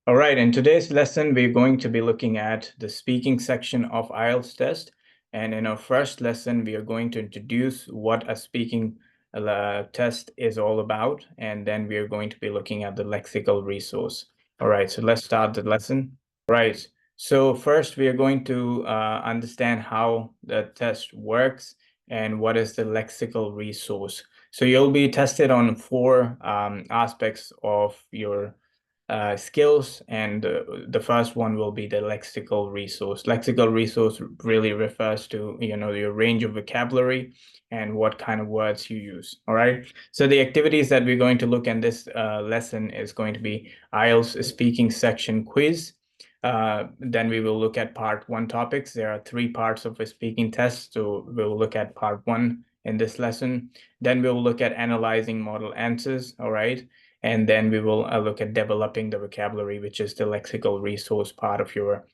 All right, in today's lesson, we're going to be looking at the speaking section of IELTS test. And in our first lesson, we are going to introduce what a speaking test is all about. And then we are going to be looking at the lexical resource. All right, so let's start the lesson. Right, so first we are going to understand how the test works and what is the lexical resource. So you'll be tested on four aspects of your skills, and the first one will be the lexical resource. Lexical resource really refers to your range of vocabulary and what kind of words you use. All right, so the activities that we're going to look in this lesson is going to be IELTS speaking section quiz. Then we will look at part one topics. There are three parts of a speaking test, so we'll look at part one in this lesson. Then we'll look at analyzing model answers. All right, and then we will look at developing the vocabulary, which is the lexical resource part of your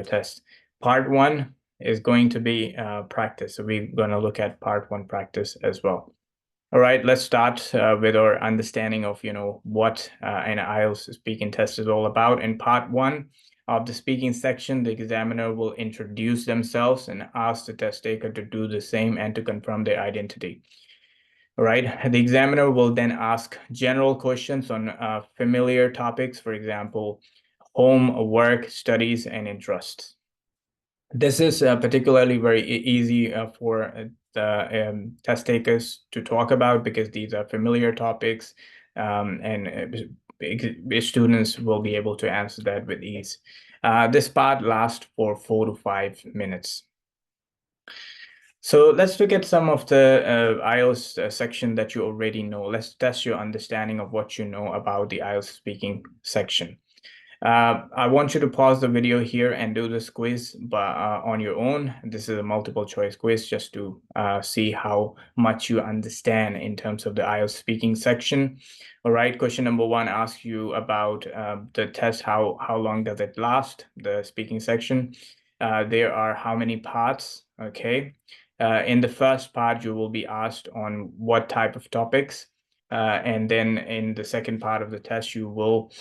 test. Part one is going to be practice. So we're going to look at part one practice as well. All right, let's start with our understanding of what an IELTS speaking test is all about. In part one of the speaking section, the examiner will introduce themselves and ask the test taker to do the same and to confirm their identity. All right, the examiner will then ask general questions on familiar topics, for example, home, work, studies, and interests. This is particularly very easy for the test takers to talk about because these are familiar topics, and students will be able to answer that with ease. This part lasts for 4 to 5 minutes. So let's look at some of the IELTS section that you already know. Let's test your understanding of what you know about the IELTS speaking section. I want you to pause the video here and do this quiz on your own. This is a multiple choice quiz just to see how much you understand in terms of the IELTS speaking section. All right, question number one asks you about the test. How long does it last, the speaking section? There are how many parts, okay? In the first part, you will be asked on what type of topics. And then in the second part of the test, you will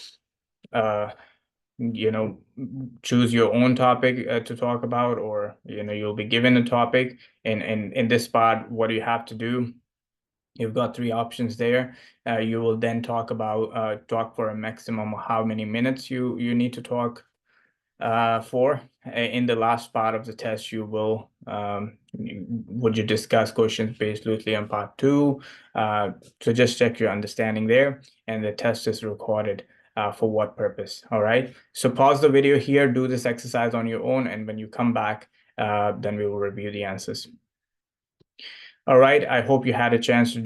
choose your own topic to talk about, or you'll be given a topic. And in this part, what you have to do, you've got three options there. You will then talk for a maximum of how many minutes you need to talk for. In the last part of the test, you will would you discuss questions based loosely on part two. So just check your understanding there, and the test is recorded for what purpose. All right, so pause the video here, do this exercise on your own, and when you come back, then we will review the answers. All right, I hope you had a chance to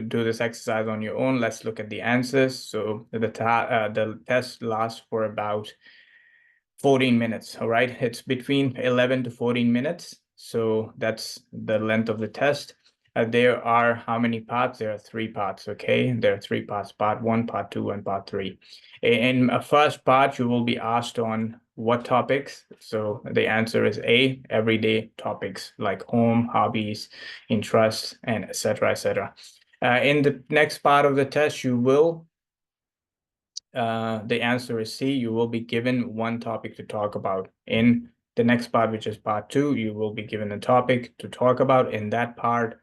do this exercise on your own. Let's look at the answers. So the test lasts for about 14 minutes. All right, it's between 11 to 14 minutes. So that's the length of the test. There are how many parts? There are three parts, okay? There are three parts, part one, part two, and part three. In a first part, you will be asked on what topics. So the answer is A, everyday topics like home, hobbies, interests, and etc., etc. In the next part of the test, you will the answer is C. You will be given one topic to talk about. In the next part, which is part two, you will be given a topic to talk about. In that part,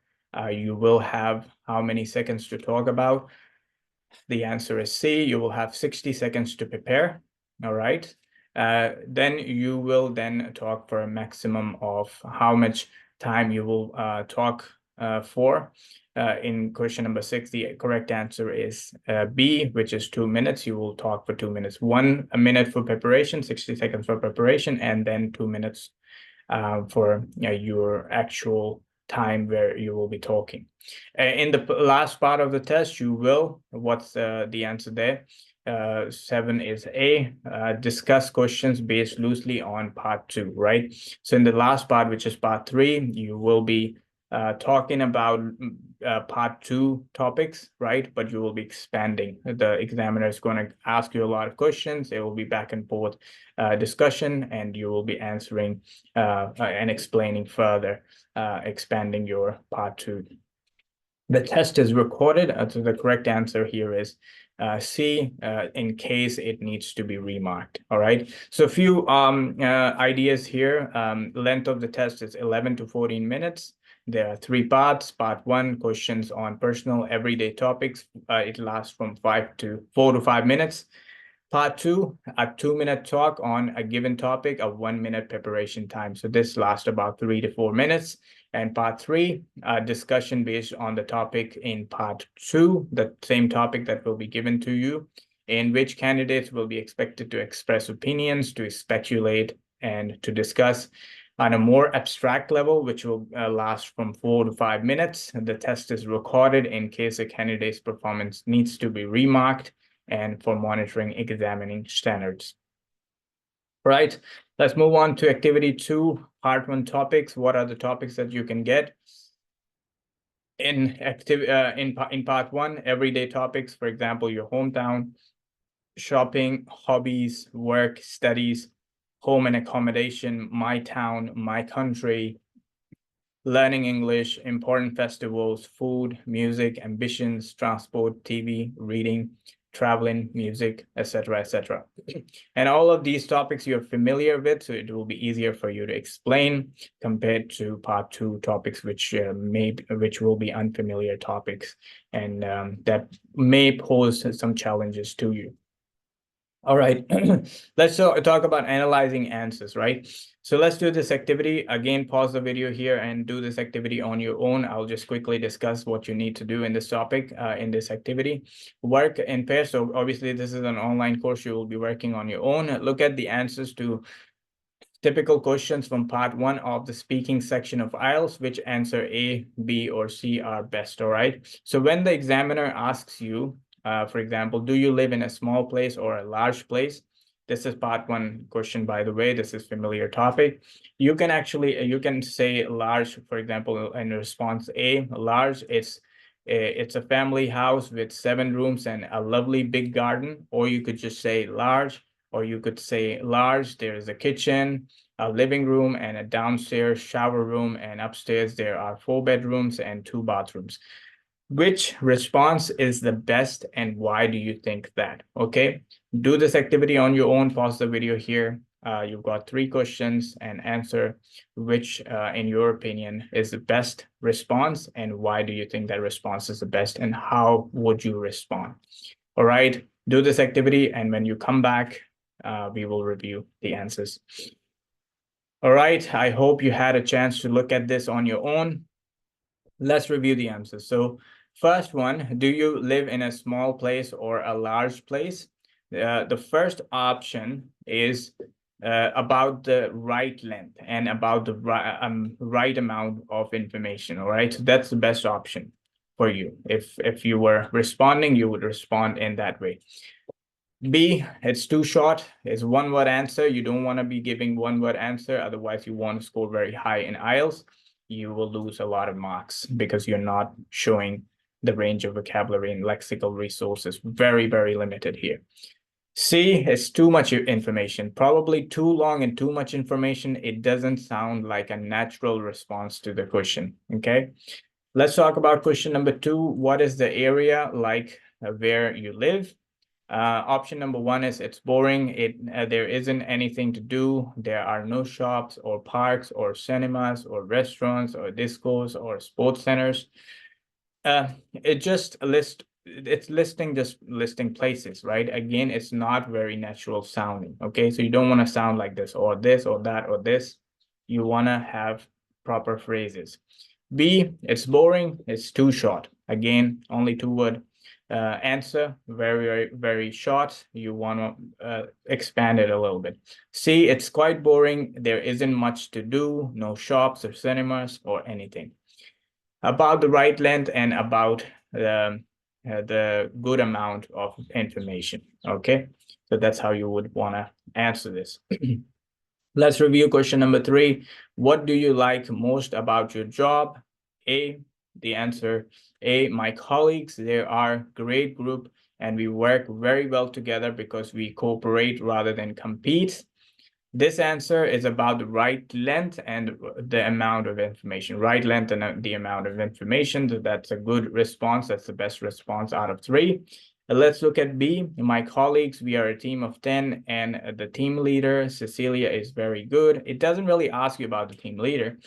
you will have how many seconds to talk about? The answer is C. You will have 60 seconds to prepare. All right. Then you will then talk for a maximum of how much time you will talk for. In question number 6, the correct answer is B, which is 2 minutes. You will talk for 2 minutes. 1 minute for preparation, 60 seconds for preparation, and then 2 minutes for your actual time where you will be talking. In the last part of the test, you will, what's the answer there? 7 is A, discuss questions based loosely on part 2, right? So in the last part, which is part 3, you will be talking about part 2 topics, right? But you will be expanding. The examiner is going to ask you a lot of questions. It will be back and forth discussion, and you will be answering and explaining further, expanding your part 2. The test is recorded. So the correct answer here is C, in case it needs to be remarked. All right. So a few ideas here. Length of the test is 11 to 14 minutes. There are 3 parts. Part 1, questions on personal everyday topics. It lasts from 4 to 5 minutes. Part 2, a 2-minute talk on a given topic, a 1-minute preparation time. So this lasts about 3 to 4 minutes. And part 3, a discussion based on the topic in part 2, the same topic that will be given to you, in which candidates will be expected to express opinions, to speculate, and to discuss on a more abstract level, which will last from 4 to 5 minutes. The test is recorded in case a candidate's performance needs to be remarked and for monitoring examining standards. Right, let's move on to activity 2, part 1 topics. What are the topics that you can get? In part 1, everyday topics, for example, your hometown, shopping, hobbies, work, studies, home and accommodation, my town, my country, learning English, important festivals, food, music, ambitions, transport, TV, reading, traveling, music, etc., etc. And all of these topics you're familiar with, so it will be easier for you to explain compared to part 2 topics, which will be unfamiliar topics, and that may pose some challenges to you. All right, let's talk about analyzing answers, right? So let's do this activity. Again, pause the video here and do this activity on your own. I'll just quickly discuss what you need to do in this topic, in this activity. Work in pairs. So obviously this is an online course. You will be working on your own. Look at the answers to typical questions from part 1 of the speaking section of IELTS, which answer A, B, or C are best, all right? So when the examiner asks you, for example, do you live in a small place or a large place? This is part 1 question, by the way. This is familiar topic. You can actually, you can say large, for example, in response A, large, it's a family house with 7 rooms and a lovely big garden, or you could just say large. Or you could say large, there is a kitchen, a living room, and a downstairs shower room, and upstairs there are 4 bedrooms and 2 bathrooms. Which response is the best, and why do you think that? Okay, do this activity on your own. Pause the video here. You've got 3 questions and answer which, in your opinion, is the best response, and why do you think that response is the best, and how would you respond? All right, do this activity, and when you come back, we will review the answers. All right, I hope you had a chance to look at this on your own. Let's review the answers. So first one, do you live in a small place or a large place? The first option is about the right length and about the right amount of information. All right, so that's the best option for you. If you were responding, you would respond in that way. B, it's too short. It's 1-word answer. You don't want to be giving 1-word answer. Otherwise, you want to score very high in IELTS. You will lose a lot of marks because you're not showing the range of vocabulary and lexical resources. Very, very limited here. C, it's too much information. Probably too long and too much information. It doesn't sound like a natural response to the question. Okay. Let's talk about question number 2. What is the area like where you live? Option number 1 is it's boring. There isn't anything to do. There are no shops or parks or cinemas or restaurants or discos or sports centers. It's listing places, right? Again, it's not very natural sounding. Okay, so you don't want to sound like this or that or this. You want to have proper phrases. B, it's boring. It's too short. Again, only 2-word answer, very, very short. You want to expand it a little bit. C, it's quite boring. There isn't much to do. No shops or cinemas or anything. About the right length and about the good amount of information. Okay, so that's how you would want to answer this. Let's review question number 3. What do you like most about your job? A, the answer A, my colleagues. They are great group and we work very well together because we cooperate rather than compete. This answer is about the right length and the amount of information. Right length and the amount of information. So that's a good response. That's the best response out of 3. Let's look at B. My colleagues, we are a team of 10, and the team leader, Cecilia, is very good. It doesn't really ask you about the team leader,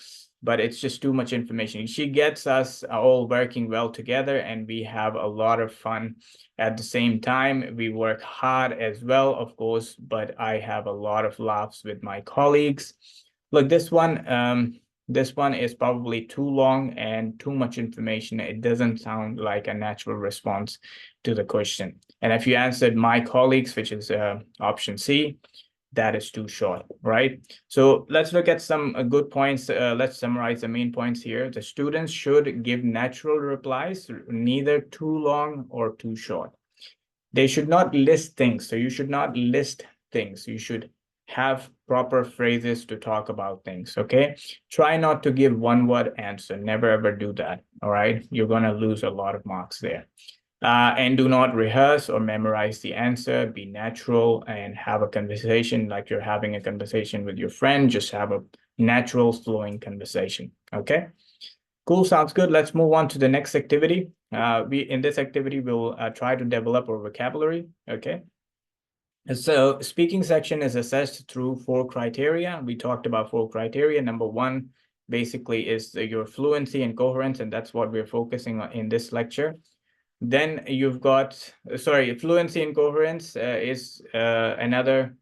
but it's just too much information. She gets us all working well together, and we have a lot of fun at the same time. We work hard as well, of course, but I have a lot of laughs with my colleagues. Look, this one is probably too long and too much information. It doesn't sound like a natural response to the question. And if you answered my colleagues, which is option C, that is too short, right? So let's look at some good points. Let's summarize the main points here. The students should give natural replies, neither too long or too short. They should not list things. So you should not list things. You should have proper phrases to talk about things, okay? Try not to give one-word answer. Never ever do that, all right? You're gonna lose a lot of marks there. And do not rehearse or memorize the answer. Be natural and have a conversation like you're having a conversation with your friend. Just have a natural flowing conversation, okay? Cool, sounds good. Let's move on to the next activity. In this activity, we'll try to develop our vocabulary, okay? So speaking section is assessed through 4 criteria. We talked about 4 criteria. Number 1 basically is your fluency and coherence, and that's what we're focusing on in this lecture. Then you've got, fluency and coherence is another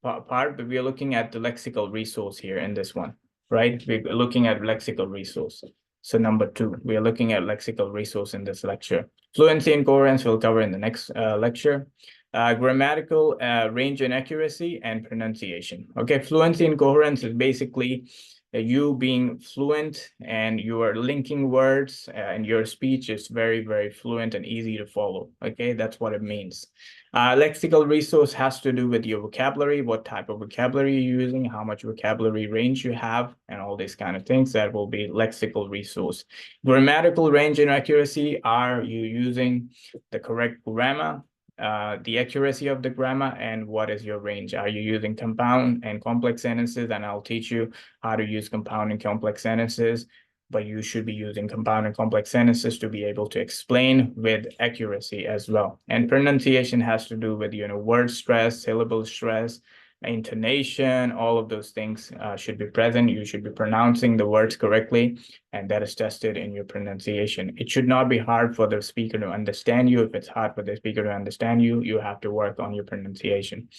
part, but we are looking at the lexical resource here in this one, right? We're looking at lexical resource. So number 2, we are looking at lexical resource in this lecture. Fluency and coherence we'll cover in the next lecture. Grammatical range and accuracy and pronunciation. Okay, fluency and coherence is basically you being fluent and you are linking words and your speech is very, very fluent and easy to follow. Okay, that's what it means. Lexical resource has to do with your vocabulary, what type of vocabulary you're using, how much vocabulary range you have, and all these kind of things. That will be lexical resource. Grammatical range and accuracy, are you using the correct grammar? The accuracy of the grammar, and what is your range? Are you using compound and complex sentences? And I'll teach you how to use compound and complex sentences, but you should be using compound and complex sentences to be able to explain with accuracy as well. And pronunciation has to do with, word stress, syllable stress, intonation, all of those things should be present. You should be pronouncing the words correctly, and that is tested in your pronunciation. It should not be hard for the speaker to understand you. If it's hard for the speaker to understand you, you have to work on your pronunciation.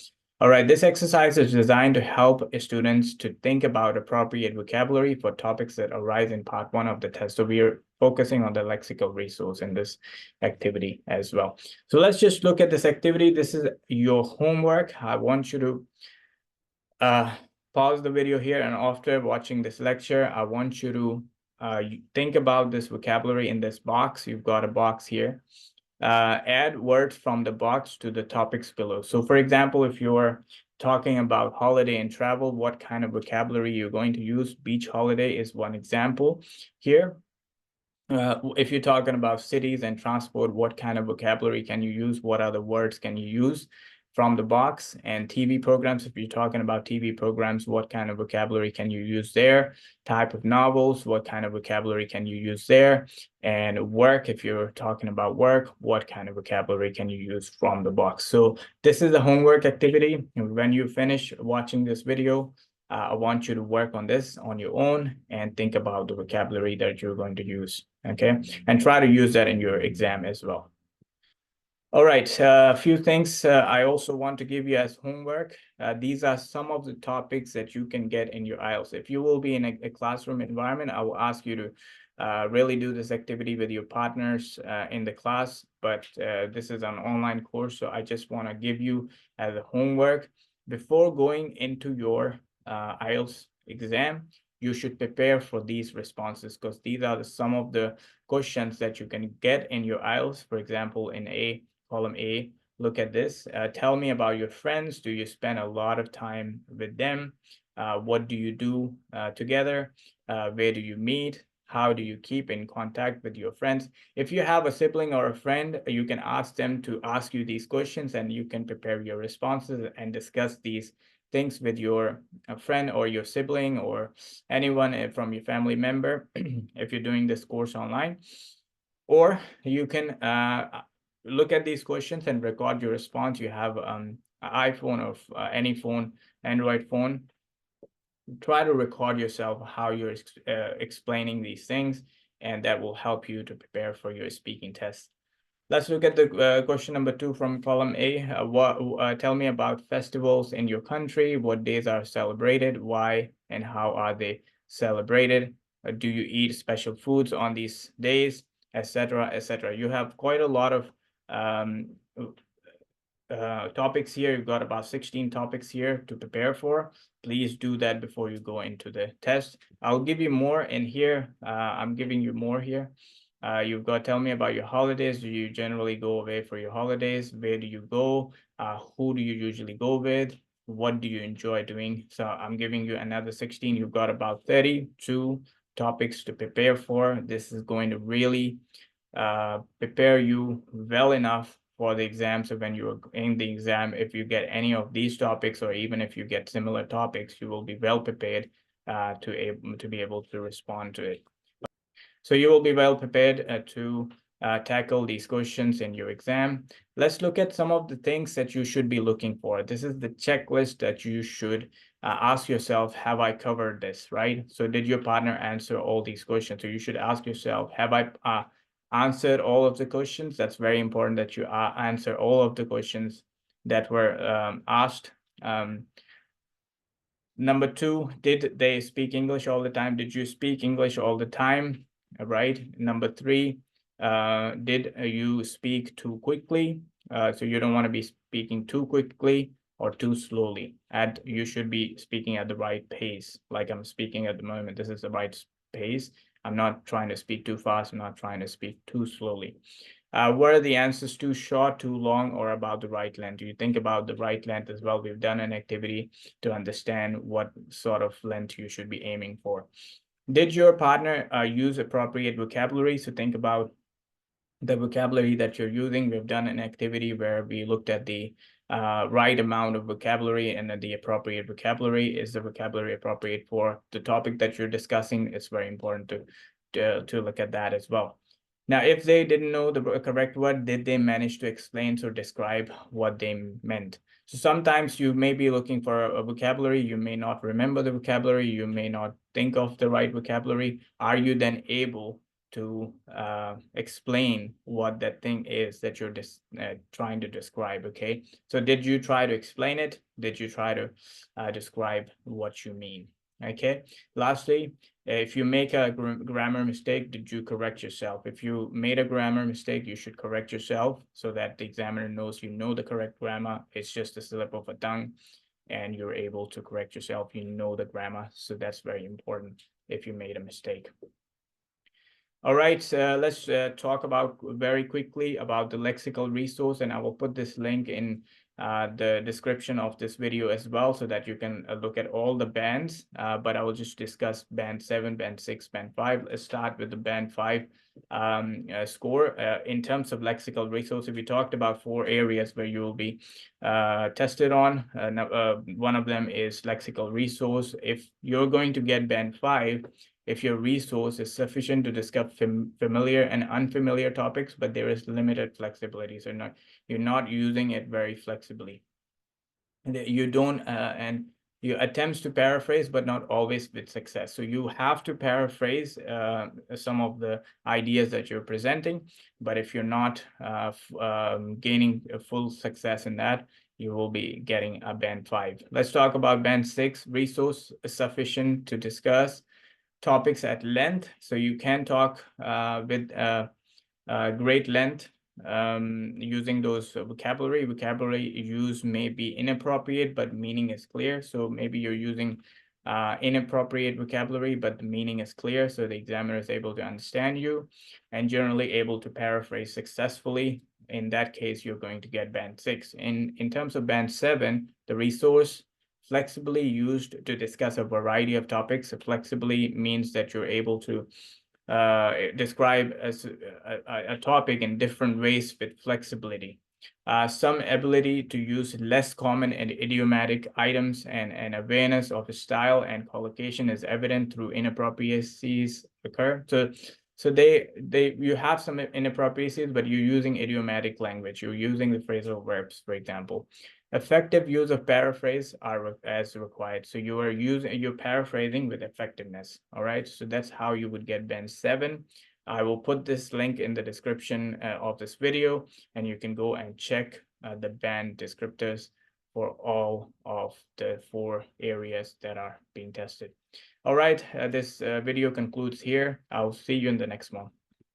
All right, this exercise is designed to help students to think about appropriate vocabulary for topics that arise in part 1 of the test. So we are focusing on the lexical resource in this activity as well. So let's just look at this activity. This is your homework. I want you to pause the video here, and after watching this lecture, I want you to think about this vocabulary in this box. You've got a box here. Add words from the box to the topics below. So for example, if you're talking about holiday and travel, what kind of vocabulary you're going to use? Beach holiday is one example here. If you're talking about cities and transport, what kind of vocabulary can you use? What other words can you use from the box? And TV programs, if you're talking about TV programs, what kind of vocabulary can you use there? Type of novels, what kind of vocabulary can you use there? And work, if you're talking about work, what kind of vocabulary can you use from the box? So this is a homework activity. When you finish watching this video, I want you to work on this on your own and think about the vocabulary that you're going to use, okay? And try to use that in your exam as well. All right, a few things I also want to give you as homework. These are some of the topics that you can get in your IELTS. If you will be in a classroom environment, I will ask you to really do this activity with your partners in the class, but this is an online course, so I just want to give you as a homework. Before going into your IELTS exam, you should prepare for these responses, because these are some of the questions that you can get in your IELTS. For example, in column A, look at this. Tell me about your friends. Do you spend a lot of time with them? What do you do together? Where do you meet? How do you keep in contact with your friends? If you have a sibling or a friend, you can ask them to ask you these questions, and you can prepare your responses and discuss these things with your friend or your sibling or anyone from your family member if you're doing this course online. Or you can look at these questions and record your response. You have an iPhone or any phone, Android phone, try to record yourself how you're explaining these things, and that will help you to prepare for your speaking test. Let's look at the question number 2 from column A. Tell me about festivals in your country. What days are celebrated? Why and how are they celebrated? Do you eat special foods on these days, etc., etc.? You have quite a lot of um, topics here. You've got about 16 topics here to prepare for. Please do that before you go into the test. I'll give you more in here. I'm giving you more here. You've got tell me about your holidays. Do you generally go away for your holidays? Where do you go? Who do you usually go with? What do you enjoy doing? So I'm giving you another 16. You've got about 32 topics to prepare for. This is going to really prepare you well enough for the exam. So when you are in the exam, if you get any of these topics, or even if you get similar topics, you will be well prepared to be able to respond to it. So you will be well prepared to tackle these questions in your exam. Let's look at some of the things that you should be looking for. This is the checklist that you should ask yourself, have I covered this, right? So did your partner answer all these questions? So you should ask yourself, have I answered all of the questions? That's very important that you answer all of the questions that were asked. Number 2, did they speak English all the time? Did you speak English all the time? Right. Number 3, did you speak too quickly? So you don't want to be speaking too quickly or too slowly. You should be speaking at the right pace, like I'm speaking at the moment. This is the right pace. I'm not trying to speak too fast. I'm not trying to speak too slowly. Were the answers too short, too long, or about the right length? Do you think about the right length as well? We've done an activity to understand what sort of length you should be aiming for. Did your partner use appropriate vocabulary? So think about the vocabulary that you're using. We've done an activity where we looked at the right amount of vocabulary and the appropriate vocabulary. Is the vocabulary appropriate for the topic that you're discussing? It's very important to look at that as well. Now, if they didn't know the correct word, did they manage to explain or describe what they meant? So sometimes you may be looking for a vocabulary, you may not remember the vocabulary, you may not think of the right vocabulary. Are you then able to explain what that thing is that you're trying to describe? Okay, so did you try to explain it? Did you try to describe what you mean? Okay, lastly, if you make a grammar mistake, did you correct yourself? If you made a grammar mistake, you should correct yourself so that the examiner knows you know the correct grammar. It's just a slip of a tongue and you're able to correct yourself. You know the grammar, so that's very important if you made a mistake. All right, let's talk about very quickly about the lexical resource, and I will put this link in the description of this video as well, so that you can look at all the bands, but I will just discuss band 7, band 6, band 5. Let's start with the band 5 score. In terms of lexical resource, we talked about 4 areas where you will be tested on. One of them is lexical resource. If you're going to get band 5, if your resource is sufficient to discuss familiar and unfamiliar topics, but there is limited flexibility, so you're not using it very flexibly. And you don't, and you attempts to paraphrase, but not always with success. So you have to paraphrase some of the ideas that you're presenting, but if you're not gaining a full success in that, you will be getting a band 5. Let's talk about band 6, resource sufficient to discuss topics at length. So you can talk with great length using those vocabulary. Vocabulary use may be inappropriate, but meaning is clear. So maybe you're using inappropriate vocabulary, but the meaning is clear. So the examiner is able to understand you and generally able to paraphrase successfully. In that case, you're going to get band 6. In terms of band 7, the resource flexibly used to discuss a variety of topics. So flexibly means that you're able to describe as a topic in different ways with flexibility. Some ability to use less common and idiomatic items and awareness of style and collocation is evident through inappropriacies occur. So So you have some inappropriacies, but you're using idiomatic language. You're using the phrasal verbs, for example. Effective use of paraphrase are as required. So you're paraphrasing with effectiveness. All right. So that's how you would get band 7. I will put this link in the description of this video, and you can go and check the band descriptors for all of the 4 areas that are being tested. All right, this video concludes here. I'll see you in the next one.